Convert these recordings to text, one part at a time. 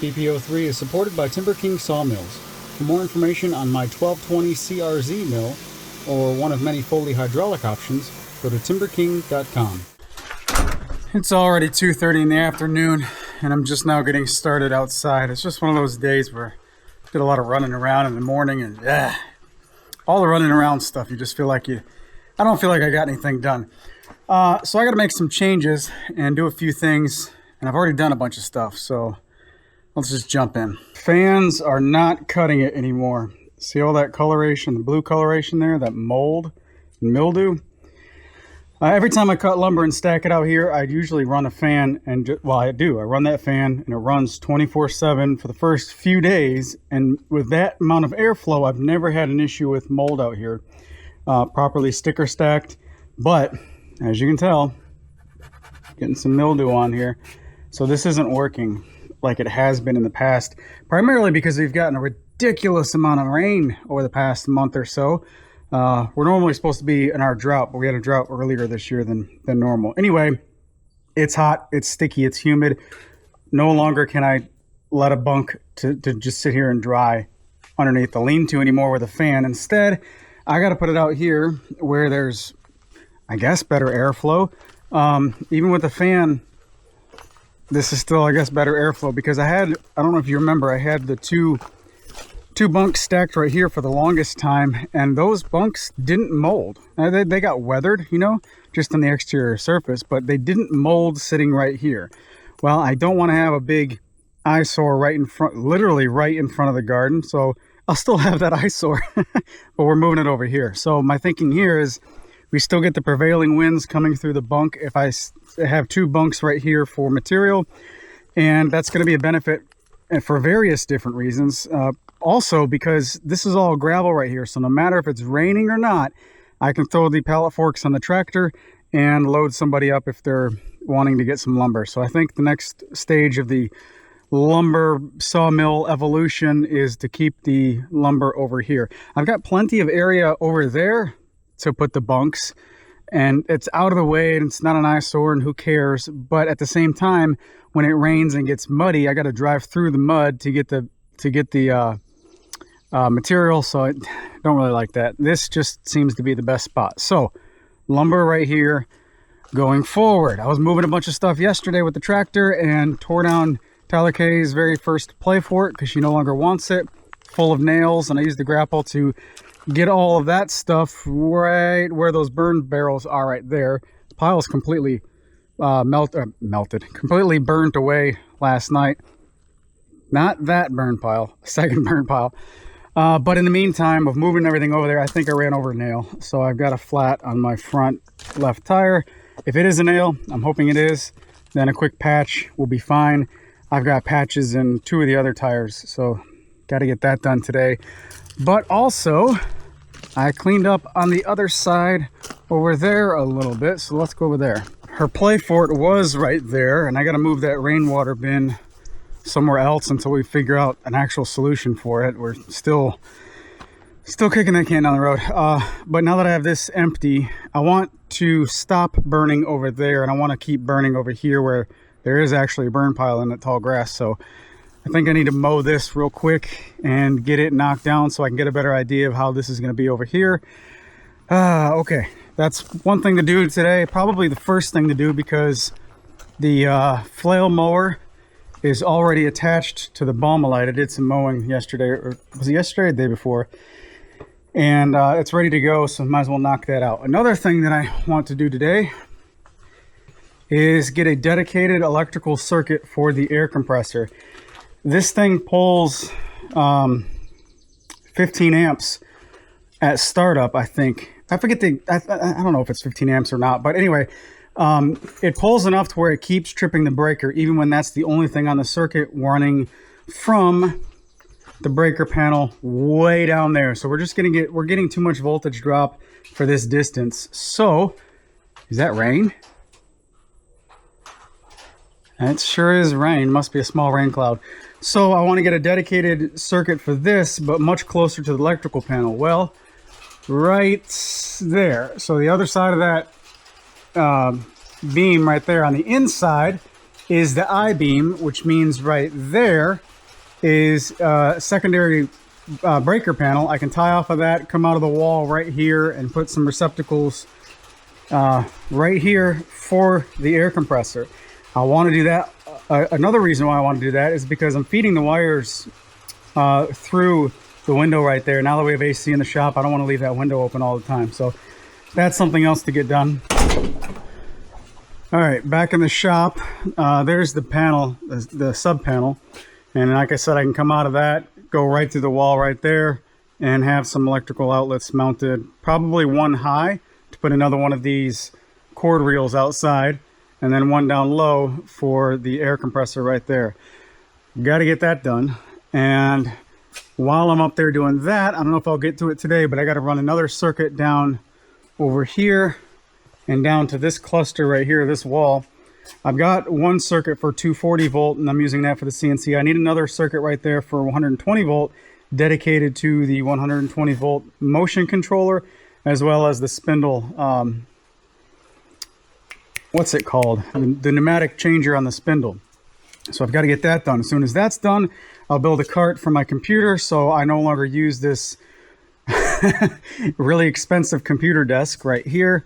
BP03 is supported by Timber King Sawmills. For more information on my 1220 CRZ mill, or one of many Foley hydraulic options, go to timberking.com. It's already 2:30 in the afternoon, and I'm just now getting started outside. It's just one of those days where I did a lot of running around in the morning, and all the running around stuff, you just feel like I don't feel like I got anything done. So I got to make some changes and do a few things, and I've already done a bunch of stuff, so let's just jump in. Fans are not cutting it anymore. See all that coloration, the blue coloration there, that mold and mildew? Every time I cut lumber and stack it out here, I'd usually run a fan, and well, I do. I run that fan, and it runs 24/7 for the first few days, and with that amount of airflow, I've never had an issue with mold out here. Properly sticker stacked, but as you can tell, getting some mildew on here. So this isn't working like it has been in the past, primarily because we've gotten a ridiculous amount of rain over the past month or so. We're normally supposed to be in our drought, but we had a drought earlier this year than normal. Anyway, it's hot, it's sticky, it's humid. No longer can I let a bunk to just sit here and dry underneath the lean-to anymore with a fan. Instead, I got to put it out here where there's, I guess, better airflow. Even with the fan, this is still, I guess, better airflow, because I don't know if you remember, I had the two bunks stacked right here for the longest time, and those bunks didn't mold. They got weathered, you know, just on the exterior surface, but they didn't mold sitting right here. Well, I don't want to have a big eyesore right in front, literally right in front of the garden, so I'll still have that eyesore, but we're moving it over here. So my thinking here is we still get the prevailing winds coming through the bunk if I have two bunks right here for material, and that's going to be a benefit for various different reasons. Also, because this is all gravel right here, so no matter if it's raining or not, I can throw the pallet forks on the tractor and load somebody up if they're wanting to get some lumber. So I think the next stage of the lumber sawmill evolution is to keep the lumber over here. I've got plenty of area over there to put the bunks, and it's out of the way and it's not an eyesore, and who cares. But at the same time, when it rains and gets muddy, I got to drive through the mud to get the material, so I don't really like that. This just seems to be the best spot. So lumber right here going forward. I was moving a bunch of stuff yesterday with the tractor and tore down Tyler K's very first play fort because she no longer wants it, full of nails, and I used the grapple to get all of that stuff right where those burn barrels are right there. The pile is completely melted, completely burnt away last night. Not that burn pile, second burn pile. But in the meantime of moving everything over there, I think I ran over a nail. So I've got a flat on my front left tire. If it is a nail, I'm hoping it is, then a quick patch will be fine. I've got patches in two of the other tires, so got to get that done today. But also, I cleaned up on the other side over there a little bit, so let's go over there. Her play fort was right there, and I got to move that rainwater bin somewhere else until we figure out an actual solution for it. We're still kicking that can down the road. But now that I have this empty, I want to stop burning over there, and I want to keep burning over here where there is actually a burn pile in the tall grass. So I think I need to mow this real quick and get it knocked down so I can get a better idea of how this is going to be over here. Okay, that's one thing to do today. Probably the first thing to do, because the flail mower is already attached to the Balmalite. I did some mowing yesterday, or was it yesterday or the day before? And it's ready to go, so might as well knock that out. Another thing that I want to do today is get a dedicated electrical circuit for the air compressor. This thing pulls 15 amps at startup, I think. I forget I don't know if it's 15 amps or not, but anyway, it pulls enough to where it keeps tripping the breaker, even when that's the only thing on the circuit, running from the breaker panel way down there. So we're getting too much voltage drop for this distance. So, is that rain? It sure is rain. Must be a small rain cloud. So I want to get a dedicated circuit for this, but much closer to the electrical panel. Well, right there. So the other side of that beam right there on the inside is the I-beam, which means right there is a secondary breaker panel. I can tie off of that, come out of the wall right here, and put some receptacles right here for the air compressor. I want to do that. Another reason why I want to do that is because I'm feeding the wires through the window right there. Now that we have AC in the shop, I don't want to leave that window open all the time. So that's something else to get done. All right, back in the shop, there's the panel, the sub panel. And like I said, I can come out of that, go right through the wall right there, and have some electrical outlets mounted, probably one high to put another one of these cord reels outside, and then one down low for the air compressor right there. Got to get that done. And while I'm up there doing that, I don't know if I'll get to it today, but I got to run another circuit down over here and down to this cluster right here, this wall. I've got one circuit for 240 volt, and I'm using that for the CNC. I need another circuit right there for 120 volt, dedicated to the 120 volt motion controller, as well as the spindle, what's it called? The pneumatic changer on the spindle. So I've got to get that done. As soon as that's done, I'll build a cart for my computer, so I no longer use this really expensive computer desk right here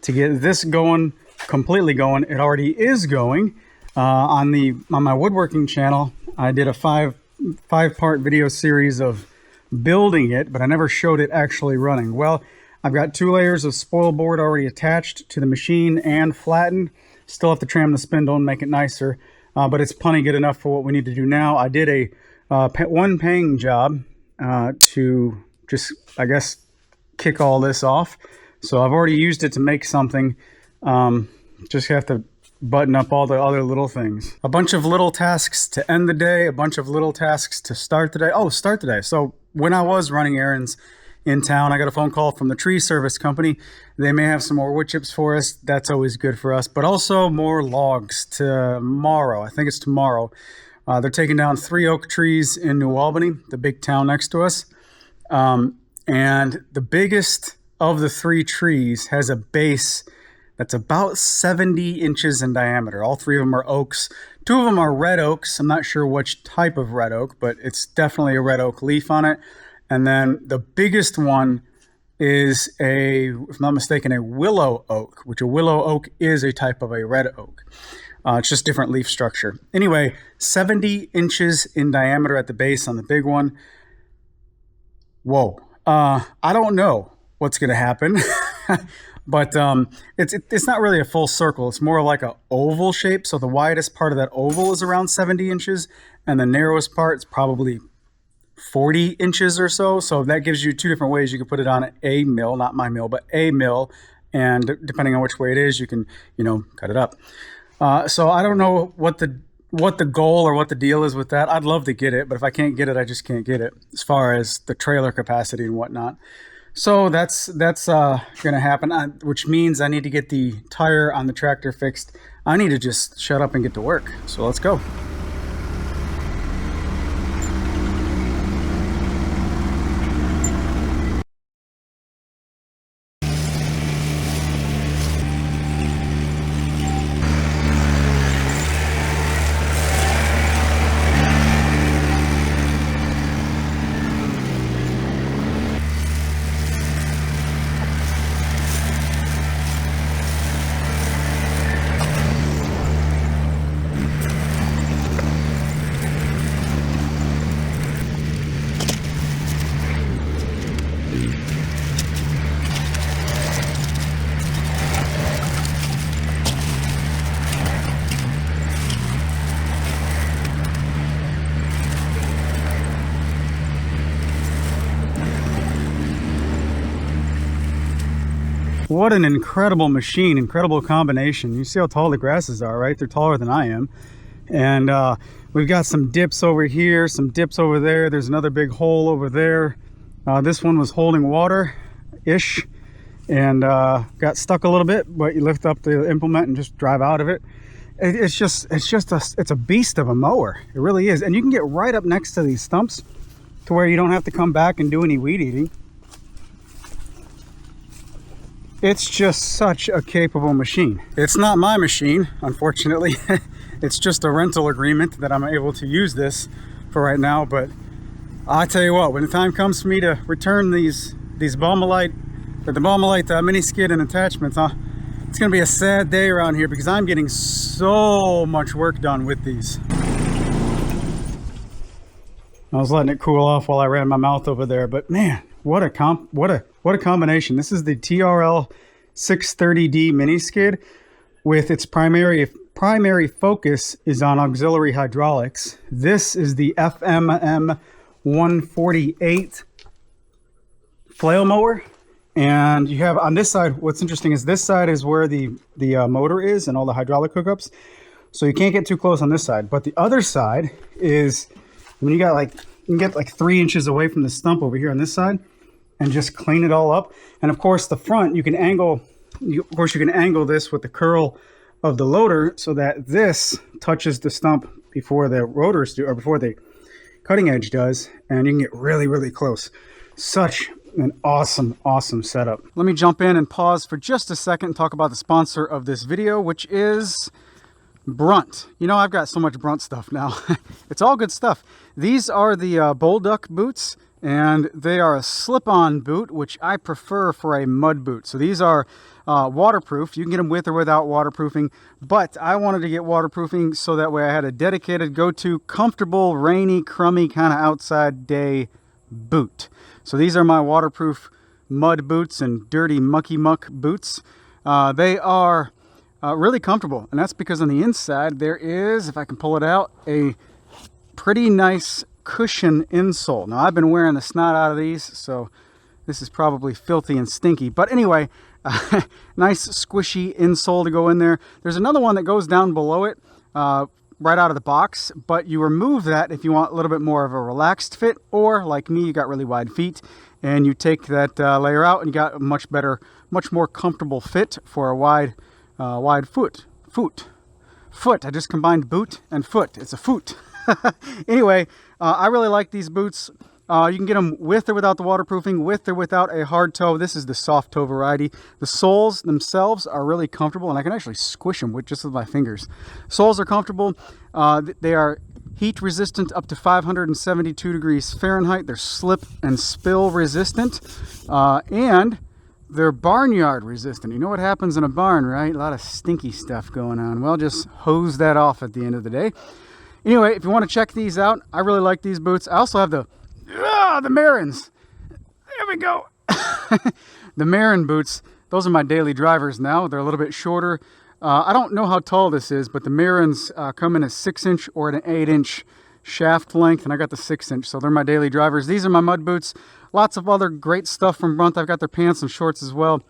to get this going, completely going. It already is going. On my woodworking channel, I did a five-part video series of building it, but I never showed it actually running. Well, I've got 2 layers of spoil board already attached to the machine and flattened. Still have to trim the spindle and make it nicer, but it's plenty good enough for what we need to do now. I did a one paying job to just, I guess, kick all this off. So I've already used it to make something. Just have to button up all the other little things. A bunch of little tasks to end the day, a bunch of little tasks to start the day. Oh, start the day. So when I was running errands in town, I got a phone call from the tree service company. They may have some more wood chips for us. That's always good for us, but also more logs tomorrow. I think it's tomorrow. They're taking down 3 oak trees in New Albany, the big town next to us. And the biggest of the 3 trees has a base that's about 70 inches in diameter. All 3 of them are oaks. 2 of them are red oaks. I'm not sure which type of red oak, but it's definitely a red oak leaf on it. And then the biggest one is if I'm not mistaken, a willow oak, which a willow oak is a type of a red oak. It's just different leaf structure. Anyway, 70 inches in diameter at the base on the big one. Whoa. I don't know what's going to happen, but it's not really a full circle. It's more like an oval shape. So the widest part of that oval is around 70 inches, and the narrowest part is probably 40 inches or so. So that gives you 2 different ways. You can put it on a mill, not my mill, but a mill. And depending on which way it is, you can, cut it up. So I don't know what the goal or what the deal is with that. I'd love to get it, but if I can't get it, I just can't get it as far as the trailer capacity and whatnot. So that's going to happen, which means I need to get the tire on the tractor fixed. I need to just shut up and get to work. So let's go. What an incredible machine, incredible combination. You see how tall the grasses are, right? They're taller than I am. And we've got some dips over here, some dips over there. There's another big hole over there. This one was holding water-ish and got stuck a little bit, but you lift up the implement and just drive out of it. It's a beast of a mower. It really is. And you can get right up next to these stumps to where you don't have to come back and do any weed eating. It's just such a capable machine. It's not my machine, unfortunately. It's just a rental agreement that I'm able to use this for right now. But I tell you what, when the time comes for me to return these Baumelite, or the Baumelite mini skid and attachments, it's gonna be a sad day around here because I'm getting so much work done with these. I was letting it cool off while I ran my mouth over there, but man, what a combination. This is the TRL 630D mini skid with its primary focus is on auxiliary hydraulics. This is the FMM 148 flail mower, and you have on this side, what's interesting is this side is where the motor is and all the hydraulic hookups, so you can't get too close on this side. But the other side is when you can get like 3 inches away from the stump over here on this side and just clean it all up. And of course the front, you can angle this with the curl of the loader so that this touches the stump before the rotors do, or before the cutting edge does, and you can get really, really close. Such an awesome setup. Let me jump in and pause for just a second and talk about the sponsor of this video, which is Brunt. You know, I've got so much Brunt stuff now. It's all good stuff. These are the Bull Duck boots, and they are a slip-on boot, which I prefer for a mud boot. So these are waterproof. You can get them with or without waterproofing, but I wanted to get waterproofing so that way I had a dedicated go-to comfortable rainy crummy kind of outside day boot. So these are my waterproof mud boots and dirty mucky muck boots. They are really comfortable, and that's because on the inside there is, if I can pull it out, a pretty nice cushion insole. Now I've been wearing the snot out of these, so this is probably filthy and stinky, but anyway, nice squishy insole to go in there. There's another one that goes down below it right out of the box, but you remove that if you want a little bit more of a relaxed fit, or like me, you got really wide feet, and you take that layer out and you got a much more comfortable fit for a wide foot. I just combined boot and foot. It's a foot. Anyway, I really like these boots. You can get them with or without the waterproofing, with or without a hard toe. This is the soft toe variety. The soles themselves are really comfortable, and I can actually squish them with my fingers. Soles are comfortable. They are heat resistant up to 572 degrees Fahrenheit. They're slip and spill resistant, and they're barnyard resistant. You know what happens in a barn, right? A lot of stinky stuff going on. Well, just hose that off at the end of the day. Anyway, if you want to check these out, I really like these boots. I also have the Marins. There we go. The Marin boots. Those are my daily drivers now. They're a little bit shorter. I don't know how tall this is, but the Marins come in a 6-inch or an 8-inch shaft length, and I got the 6-inch, so they're my daily drivers. These are my mud boots. Lots of other great stuff from Brunt. I've got their pants and shorts as well.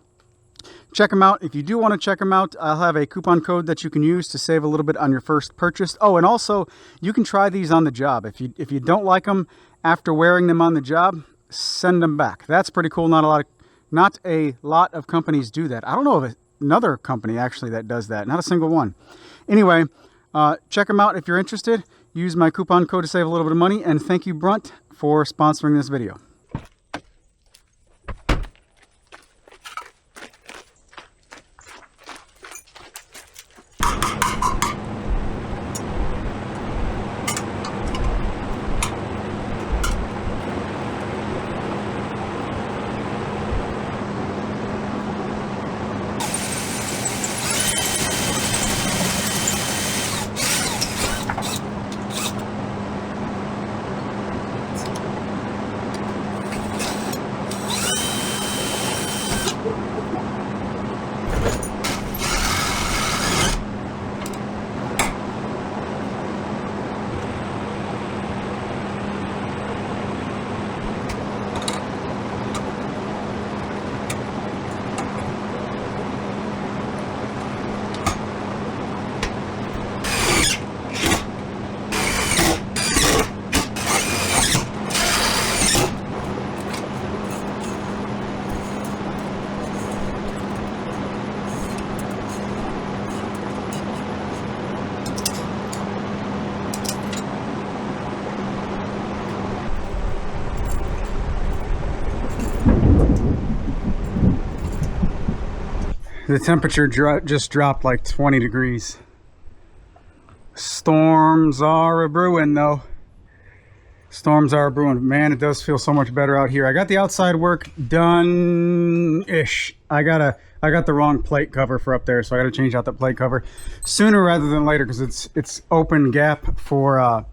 Check them out. If you do want to check them out, I'll have a coupon code that you can use to save a little bit on your first purchase. Oh, and also, you can try these on the job. If you don't like them after wearing them on the job, send them back. That's pretty cool. Not a lot of companies do that. I don't know of another company actually that does that. Not a single one. Anyway, check them out if you're interested. Use my coupon code to save a little bit of money, and thank you, Brunt, for sponsoring this video. The temperature just dropped like 20 degrees. Storms are a brewing though. Storms are brewing. Man, it does feel so much better out here. I got the outside work done-ish. I got the wrong plate cover for up there, so I got to change out the plate cover sooner rather than later because it's open gap for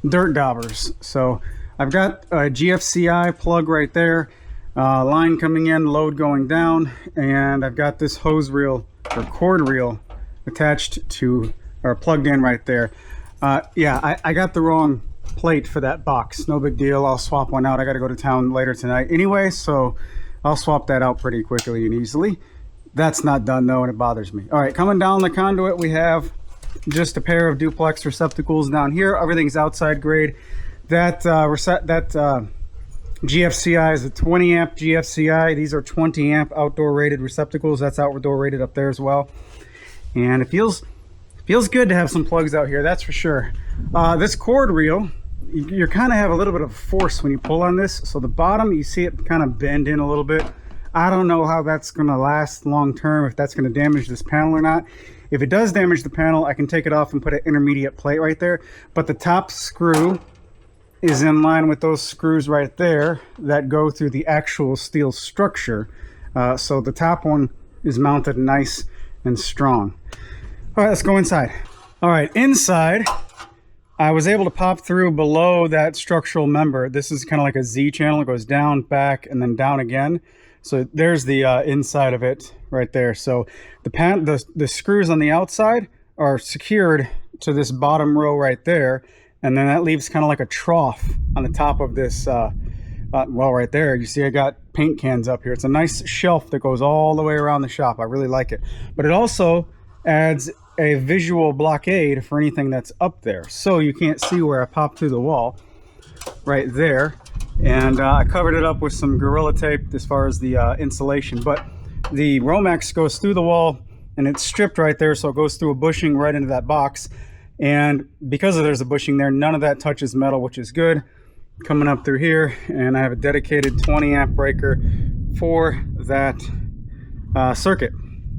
dirt daubers. So I've got a GFCI plug right there, line coming in, load going down, and I've got this hose reel or cord reel attached to or plugged in right there. Yeah, I got the wrong plate for that box. No big deal. I'll swap one out. I got to go to town later tonight anyway, so I'll swap that out pretty quickly and easily. That's not done though, and it bothers me. All right, coming down the conduit, we have just a pair of duplex receptacles down here. Everything's outside grade. That GFCI is a 20 amp GFCI. These are 20 amp outdoor rated receptacles. That's outdoor rated up there as well. And it feels good to have some plugs out here, that's for sure. This cord reel, you kind of have a little bit of force when you pull on this. So the bottom, you see it kind of bend in a little bit. I don't know how that's going to last long term, if that's going to damage this panel or not. If it does damage the panel, I can take it off and put an intermediate plate right there. But the top screw is in line with those screws right there that go through the actual steel structure. So the top one is mounted nice and strong. All right, let's go inside. All right, inside, I was able to pop through below that structural member. This is kind of like a Z channel. It goes down, back, and then down again. So there's the inside of it right there. So the screws on the outside are secured to this bottom row right there. And then that leaves kind of like a trough on the top of this, well, right there. You see I got paint cans up here. It's a nice shelf that goes all the way around the shop. I really like it. But it also adds a visual blockade for anything that's up there. So you can't see where I popped through the wall right there. And I covered it up with some Gorilla Tape as far as the insulation. But the Romex goes through the wall and it's stripped right there. So it goes through a bushing right into that box. And because there's a bushing there, none of that touches metal, which is good. Coming up through here, and I have a dedicated 20 amp breaker for that circuit,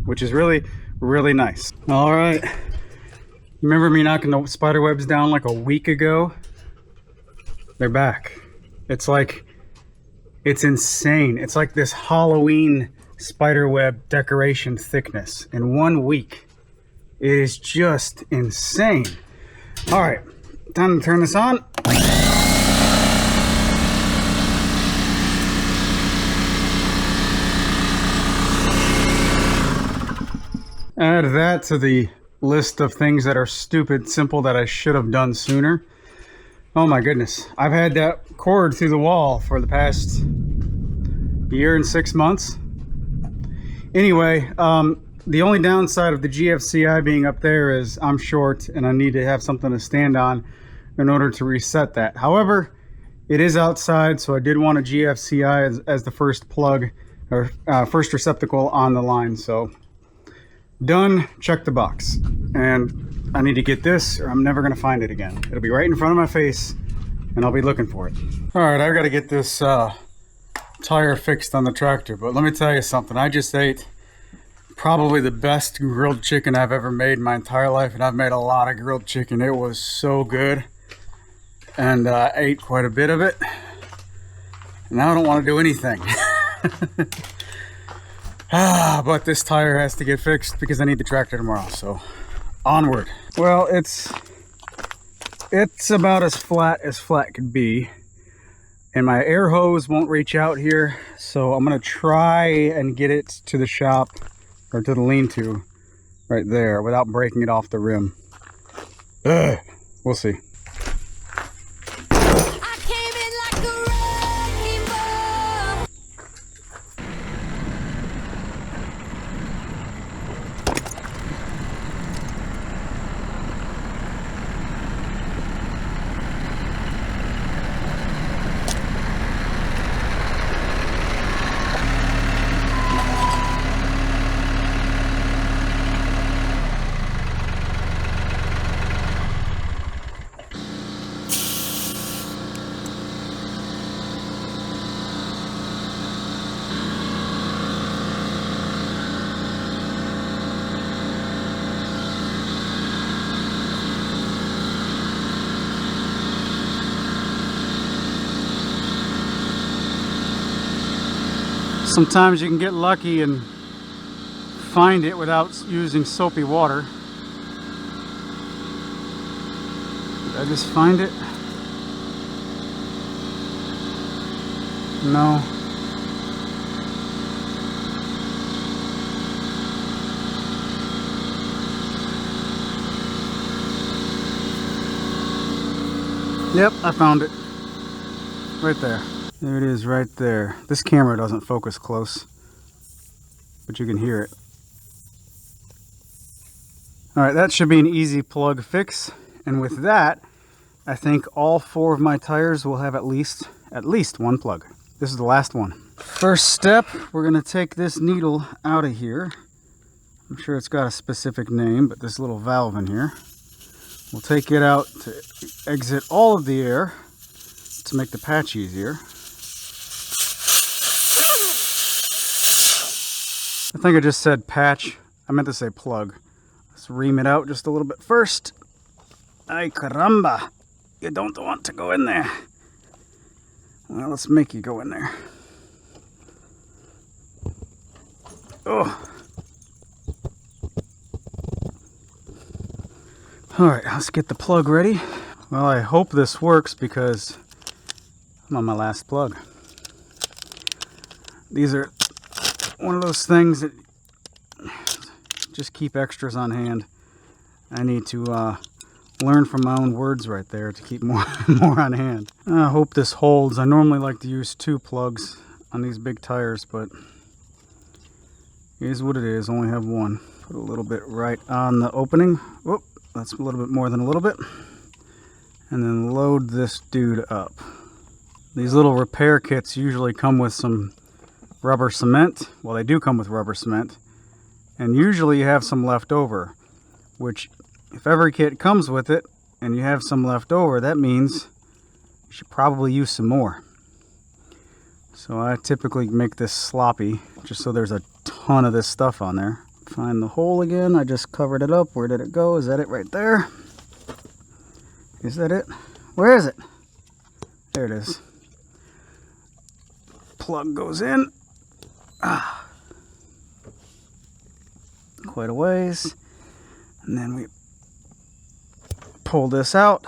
which is really, really nice. All right. Remember me knocking the spider webs down like a week ago? They're back. It's like, it's insane. It's like this Halloween spider web decoration thickness in 1 week. It is just insane. All right, time to turn this on. Add that to the list of things that are stupid simple that I should have done sooner. Oh my goodness. I've had that cord through the wall for the past year and 6 months. Anyway, the only downside of the GFCI being up there is I'm short and I need to have something to stand on in order to reset that. However, it is outside, so I did want a GFCI as the first plug or first receptacle on the line. So done, check the box. And I need to get this or I'm never going to find it again. It'll be right in front of my face and I'll be looking for it. All right, I've got to get this tire fixed on the tractor, but let me tell you something. I just ate probably the best grilled chicken I've ever made in my entire life, and I've made a lot of grilled chicken. It was so good, and I ate quite a bit of it. And now I don't want to do anything. But this tire has to get fixed because I need the tractor tomorrow, so onward. Well, it's about as flat could be, and my air hose won't reach out here, so I'm gonna try and get it to the shop or to the lean-to right there without breaking it off the rim. We'll see. Sometimes you can get lucky and find it without using soapy water. Did I just find it? No. Yep, I found it. Right there. There it is right there. This camera doesn't focus close, but you can hear it. Alright, that should be an easy plug fix. And with that, I think all 4 of my tires will have at least one plug. This is the last one. First step, we're going to take this needle out of here. I'm sure it's got a specific name, but this little valve in here. We'll take it out to exit all of the air to make the patch easier. I think I just said patch. I meant to say plug. Let's ream it out just a little bit first. Ay caramba! You don't want to go in there. Well, let's make you go in there. Oh. Alright, let's get the plug ready. Well, I hope this works because I'm on my last plug. These are one of those things that just keep extras on hand. I need to learn from my own words right there to keep more on hand. I hope this holds. I normally like to use 2 plugs on these big tires, but it is what it is. Only have 1. Put a little bit right on the opening. Whoop. That's a little bit more than a little bit. And then load this dude up. These little repair kits usually come with some rubber cement. Well, they do come with rubber cement. And usually you have some left over. Which, if every kit comes with it, and you have some left over, that means you should probably use some more. So I typically make this sloppy, just so there's a ton of this stuff on there. Find the hole again. I just covered it up. Where did it go? Is that it right there? Is that it? Where is it? There it is. Plug goes in. Quite a ways. And then we pull this out.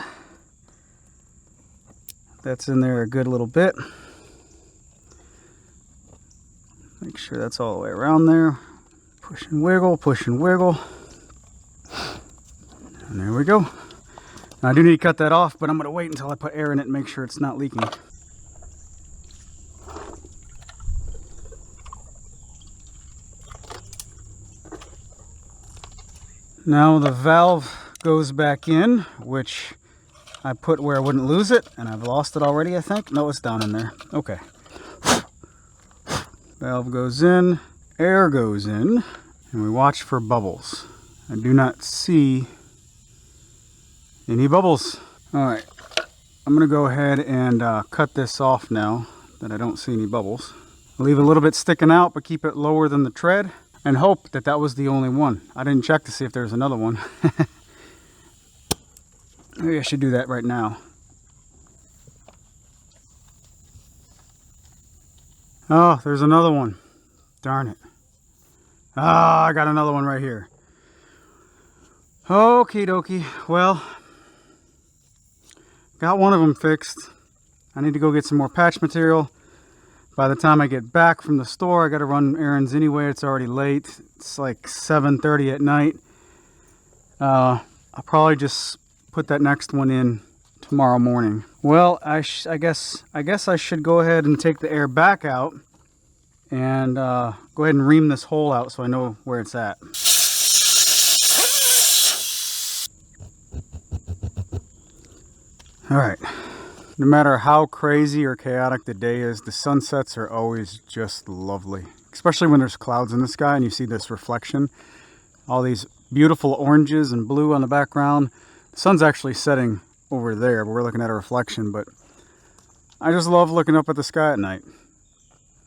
That's in there a good little bit. Make sure that's all the way around there. Push and wiggle, push and wiggle. And there we go. Now, I do need to cut that off, but I'm going to wait until I put air in it and make sure it's not leaking. Now the valve goes back in, which I put where I wouldn't lose it, and I've lost it already, I think. No, it's down in there. Okay. Valve goes in. Air goes in, and we watch for bubbles. I do not see any bubbles. Alright, I'm going to go ahead and cut this off now that I don't see any bubbles. Leave a little bit sticking out, but keep it lower than the tread, and hope that that was the only one. I didn't check to see if there's another one. Maybe I should do that right now. Oh, there's another one. Darn it. Ah, I got another one right here. Okie dokie. Well, got one of them fixed. I need to go get some more patch material. By the time I get back from the store, I got to run errands anyway. It's already late. It's like 7:30 at night. I'll probably just put that next one in tomorrow morning. Well, I guess I should go ahead and take the air back out and go ahead and ream this hole out so I know where it's at. Alright, no matter how crazy or chaotic the day is, the sunsets are always just lovely. Especially when there's clouds in the sky and you see this reflection. All these beautiful oranges and blue on the background. The sun's actually setting over there, but we're looking at a reflection. But I just love looking up at the sky at night.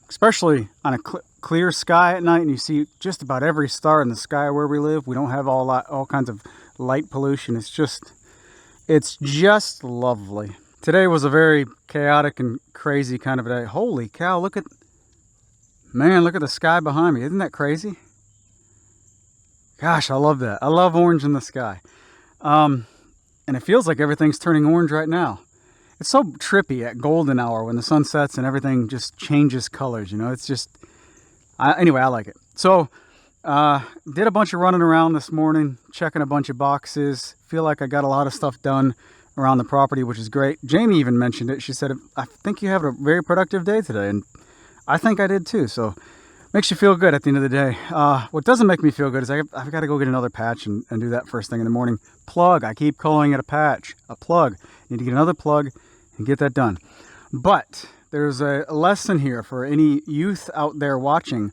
Especially on a clear sky at night and you see just about every star in the sky where we live. We don't have all kinds of light pollution. It's just lovely. Today was a very chaotic and crazy kind of a day. Holy cow, look at... Man, look at the sky behind me. Isn't that crazy? Gosh, I love that. I love orange in the sky. And it feels like everything's turning orange right now. It's so trippy at golden hour when the sun sets and everything just changes colors, you know? It's just... anyway, I like it. So, did a bunch of running around this morning, checking a bunch of boxes. Feel like I got a lot of stuff done around the property, which is great. Jamie even mentioned it. She said, I think you have a very productive day today. And I think I did too. So, makes you feel good at the end of the day. What doesn't make me feel good is I've got to go get another patch and do that first thing in the morning. Plug. I keep calling it a patch. A plug. Need to get another plug and get that done. But there's a lesson here for any youth out there watching.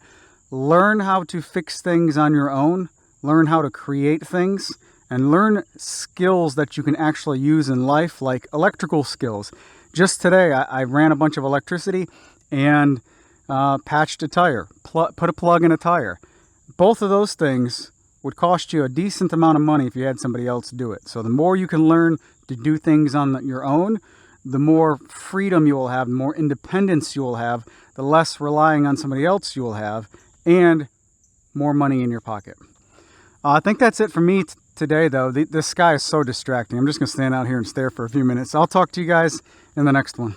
Learn how to fix things on your own. Learn how to create things. And learn skills that you can actually use in life, like electrical skills. Just today, I ran a bunch of electricity and patched a tire. Put a plug in a tire. Both of those things would cost you a decent amount of money if you had somebody else do it. So the more you can learn to do things on your own, the more freedom you will have, the more independence you will have, the less relying on somebody else you will have, and more money in your pocket. I think that's it for me today, though. This sky is so distracting. I'm just going to stand out here and stare for a few minutes. I'll talk to you guys in the next one.